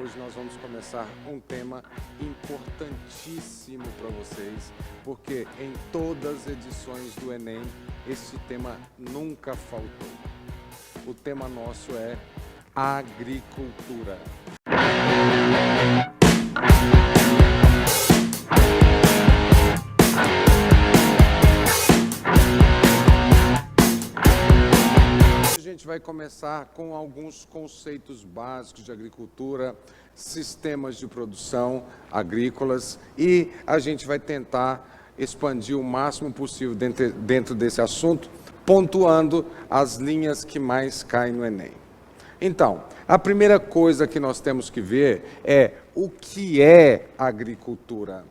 Hoje nós vamos começar um tema importantíssimo para vocês, porque em todas as edições do Enem, este tema nunca faltou. O tema nosso é agricultura. A gente vai começar com alguns conceitos básicos de agricultura, sistemas de produção agrícolas e a gente vai tentar expandir o máximo possível dentro desse assunto, pontuando as linhas que mais caem no Enem. Então, a primeira coisa que nós temos que ver é o que é agricultura.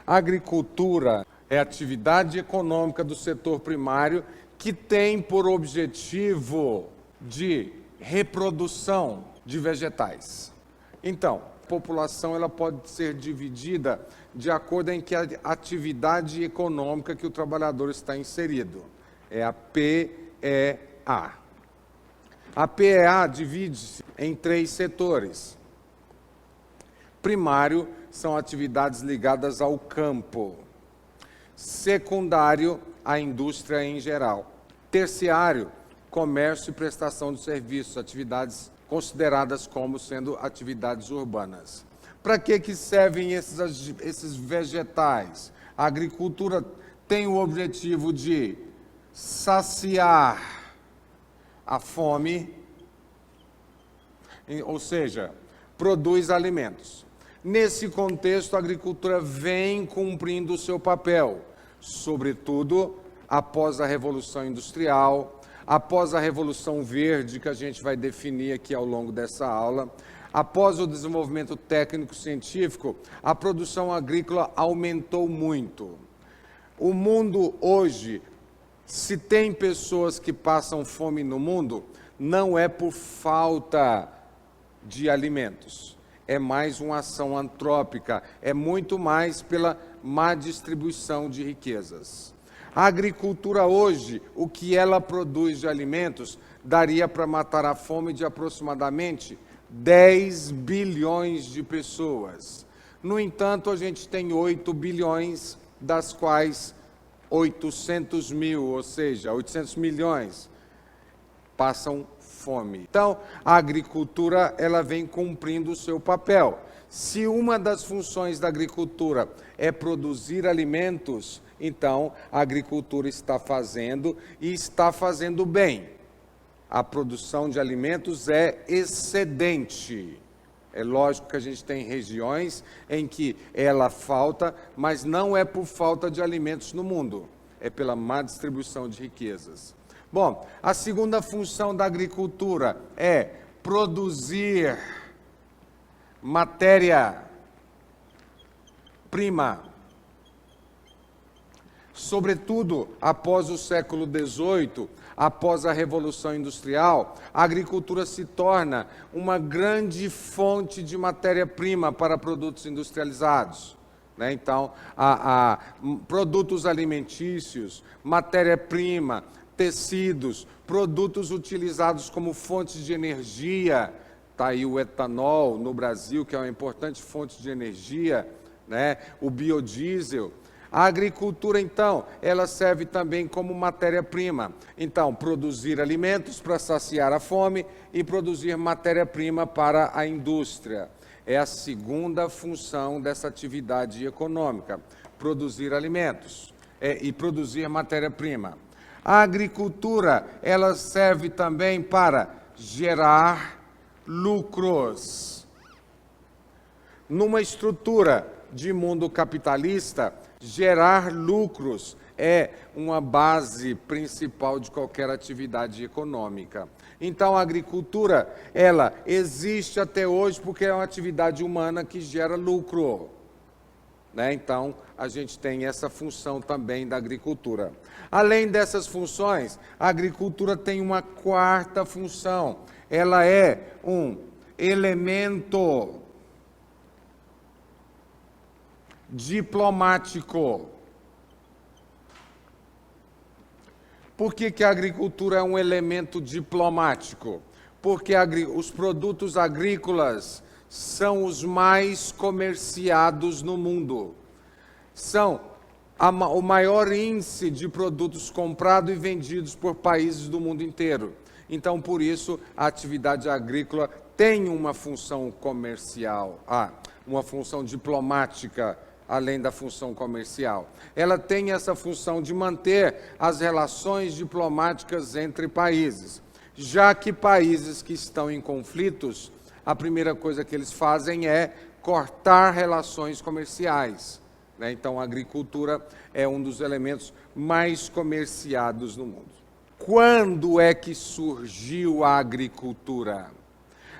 A agricultura é a atividade econômica do setor primário que tem por objetivo de reprodução de vegetais. Então, a população ela pode ser dividida de acordo em que a atividade econômica que o trabalhador está inserido. É a PEA. A PEA divide-se em 3 setores. Primário são atividades ligadas ao campo. Secundário, a indústria em geral. Terciário, comércio e prestação de serviços, atividades consideradas como sendo atividades urbanas. Para que servem esses vegetais? A agricultura tem o objetivo de saciar a fome, ou seja, produz alimentos. Nesse contexto, a agricultura vem cumprindo o seu papel, sobretudo após a Revolução Industrial, após a Revolução Verde, que a gente vai definir aqui ao longo dessa aula, após o desenvolvimento técnico-científico, a produção agrícola aumentou muito. O mundo hoje, se tem pessoas que passam fome no mundo, não é por falta de alimentos. É mais uma ação antrópica, é muito mais pela má distribuição de riquezas. A agricultura hoje, o que ela produz de alimentos, daria para matar a fome de aproximadamente 10 bilhões de pessoas. No entanto, a gente tem 8 bilhões, das quais 800 mil, ou seja, 800 milhões, passam fome. Então, a agricultura ela vem cumprindo o seu papel. Se uma das funções da agricultura é produzir alimentos, então a agricultura está fazendo e está fazendo bem. A produção de alimentos é excedente. É lógico que a gente tem regiões em que ela falta, mas não é por falta de alimentos no mundo, é pela má distribuição de riquezas. Bom, a segunda função da agricultura é produzir matéria-prima. Sobretudo, após o século XVIII, após a Revolução Industrial, a agricultura se torna uma grande fonte de matéria-prima para produtos industrializados. Então, produtos alimentícios, matéria-prima, tecidos, produtos utilizados como fontes de energia. Está aí o etanol no Brasil, que é uma importante fonte de energia, o biodiesel. A agricultura, então, ela serve também como matéria-prima. Então, produzir alimentos para saciar a fome e produzir matéria-prima para a indústria. É a segunda função dessa atividade econômica, produzir alimentos e produzir matéria-prima. A agricultura, ela serve também para gerar lucros. Numa estrutura de mundo capitalista, gerar lucros é uma base principal de qualquer atividade econômica. Então, a agricultura, ela existe até hoje porque é uma atividade humana que gera lucro. Então, a gente tem essa função também da agricultura. Além dessas funções, a agricultura tem uma quarta função. Ela é um elemento diplomático. Por que a agricultura é um elemento diplomático? Porque os produtos agrícolas são os mais comerciados no mundo. São o maior índice de produtos comprados e vendidos por países do mundo inteiro. Então, por isso, a atividade agrícola tem uma função comercial, uma função diplomática, além da função comercial. Ela tem essa função de manter as relações diplomáticas entre países, já que países que estão em conflitos, a primeira coisa que eles fazem é cortar relações comerciais. Então, a agricultura é um dos elementos mais comerciados no mundo. Quando é que surgiu a agricultura?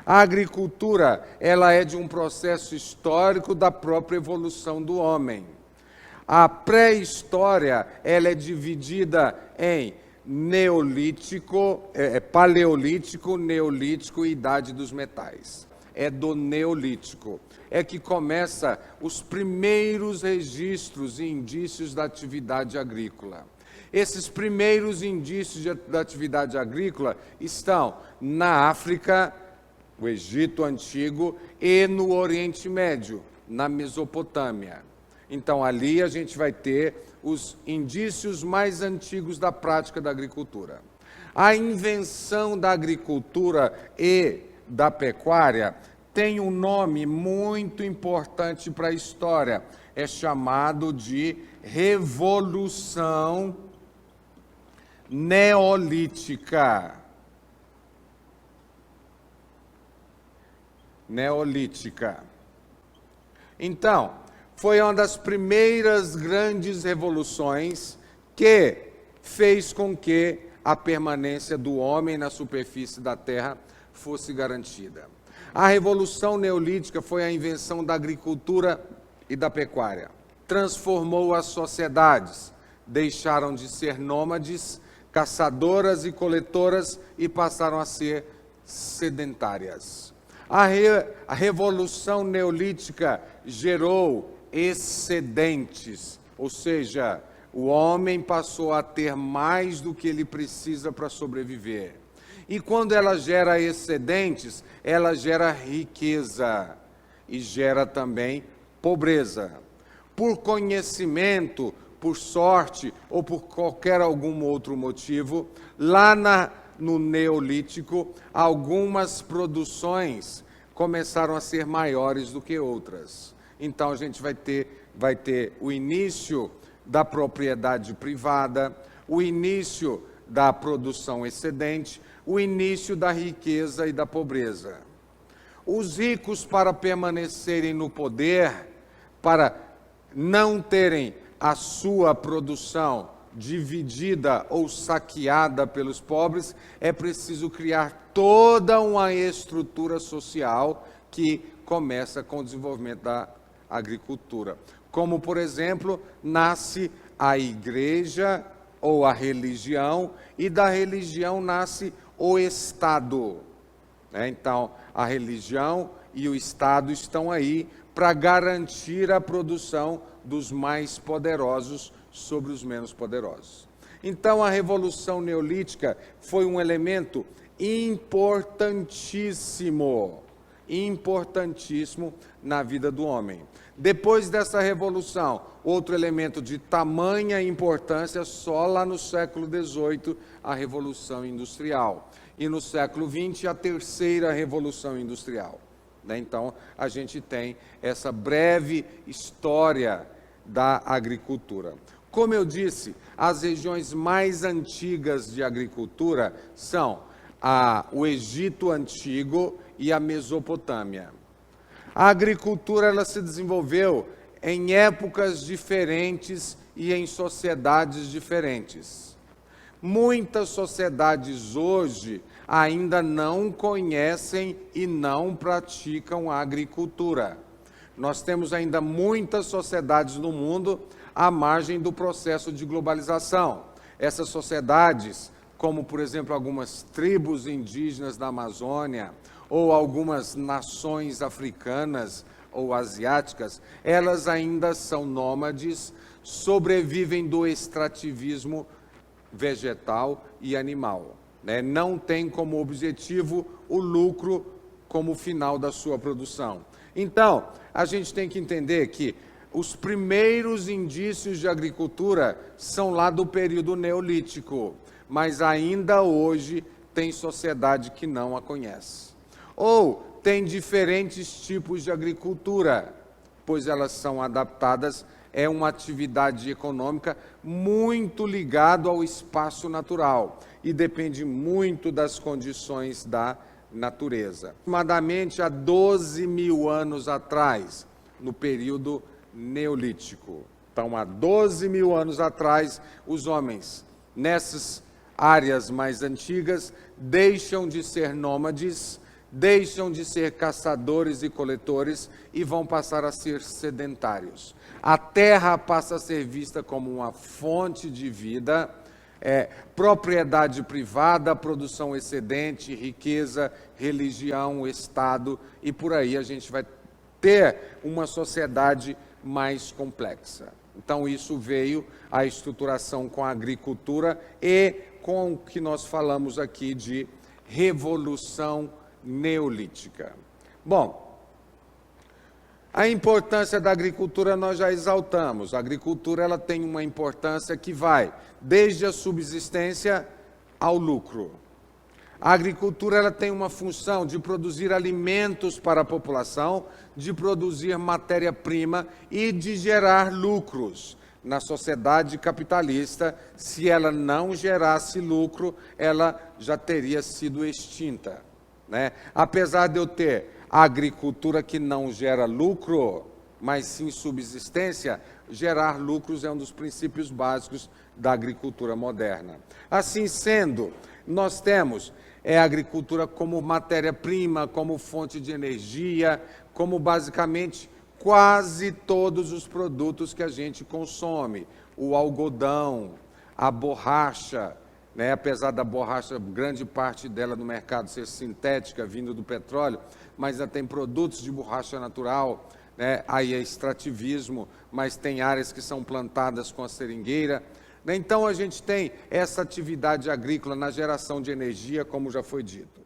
A agricultura, ela é de um processo histórico da própria evolução do homem. A pré-história, ela é dividida em paleolítico, neolítico e idade dos metais. É do neolítico. É que começa os primeiros registros e indícios da atividade agrícola. Esses primeiros indícios da atividade agrícola estão na África, o Egito Antigo, e no Oriente Médio, na Mesopotâmia. Então, ali a gente vai ter os indícios mais antigos da prática da agricultura. A invenção da agricultura e da pecuária tem um nome muito importante para a história. É chamado de Revolução Neolítica. Então, foi uma das primeiras grandes revoluções que fez com que a permanência do homem na superfície da terra fosse garantida. A Revolução Neolítica foi a invenção da agricultura e da pecuária. Transformou as sociedades, deixaram de ser nômades, caçadoras e coletoras e passaram a ser sedentárias. A Revolução Neolítica gerou excedentes, ou seja, o homem passou a ter mais do que ele precisa para sobreviver. E quando ela gera excedentes, ela gera riqueza e gera também pobreza. Por conhecimento, por sorte ou por qualquer algum outro motivo, lá no Neolítico, algumas produções começaram a ser maiores do que outras. Então, a gente vai ter o início da propriedade privada, o início da produção excedente, o início da riqueza e da pobreza. Os ricos, para permanecerem no poder, para não terem a sua produção dividida ou saqueada pelos pobres, é preciso criar toda uma estrutura social que começa com o desenvolvimento da agricultura. Como, por exemplo, nasce a igreja ou a religião, e da religião nasce o Estado. Então, a religião e o Estado estão aí para garantir a produção dos mais poderosos sobre os menos poderosos. Então, a Revolução Neolítica foi um elemento importantíssimo na vida do homem. Depois dessa revolução, outro elemento de tamanha importância, só lá no século XVIII, a Revolução Industrial. E no século XX, a terceira Revolução Industrial. Então, a gente tem essa breve história da agricultura. Como eu disse, as regiões mais antigas de agricultura são o Egito Antigo e a Mesopotâmia. A agricultura ela se desenvolveu em épocas diferentes e em sociedades diferentes. Muitas sociedades hoje ainda não conhecem e não praticam a agricultura. Nós temos ainda muitas sociedades no mundo à margem do processo de globalização. Essas sociedades, como por exemplo algumas tribos indígenas da Amazônia, ou algumas nações africanas ou asiáticas, elas ainda são nômades, sobrevivem do extrativismo vegetal e animal. Não tem como objetivo o lucro como o final da sua produção. Então, a gente tem que entender que os primeiros indícios de agricultura são lá do período neolítico, mas ainda hoje tem sociedade que não a conhece. Ou tem diferentes tipos de agricultura, pois elas são adaptadas, é uma atividade econômica muito ligada ao espaço natural e depende muito das condições da natureza. Aproximadamente há 12 mil anos atrás, no período neolítico. Então, há 12 mil anos atrás, os homens, nessas áreas mais antigas, deixam de ser nômades, deixam de ser caçadores e coletores e vão passar a ser sedentários. A terra passa a ser vista como uma fonte de vida, propriedade privada, produção excedente, riqueza, religião, Estado, e por aí a gente vai ter uma sociedade mais complexa. Então, isso veio a estruturação com a agricultura e com o que nós falamos aqui de revolução neolítica. Bom, a importância da agricultura nós já exaltamos. A agricultura ela tem uma importância que vai desde a subsistência ao lucro. A agricultura ela tem uma função de produzir alimentos para a população, de produzir matéria-prima e de gerar lucros. Na sociedade capitalista, se ela não gerasse lucro, ela já teria sido extinta, né? Apesar de eu ter a agricultura que não gera lucro, mas sim subsistência, gerar lucros é um dos princípios básicos da agricultura moderna. Assim sendo, nós temos a agricultura como matéria-prima, como fonte de energia, como basicamente quase todos os produtos que a gente consome. O algodão, a borracha, né? Apesar da borracha, grande parte dela no mercado ser sintética, vindo do petróleo, mas ainda tem produtos de borracha natural, né? Aí é extrativismo, mas tem áreas que são plantadas com a seringueira. Então, a gente tem essa atividade agrícola na geração de energia, como já foi dito.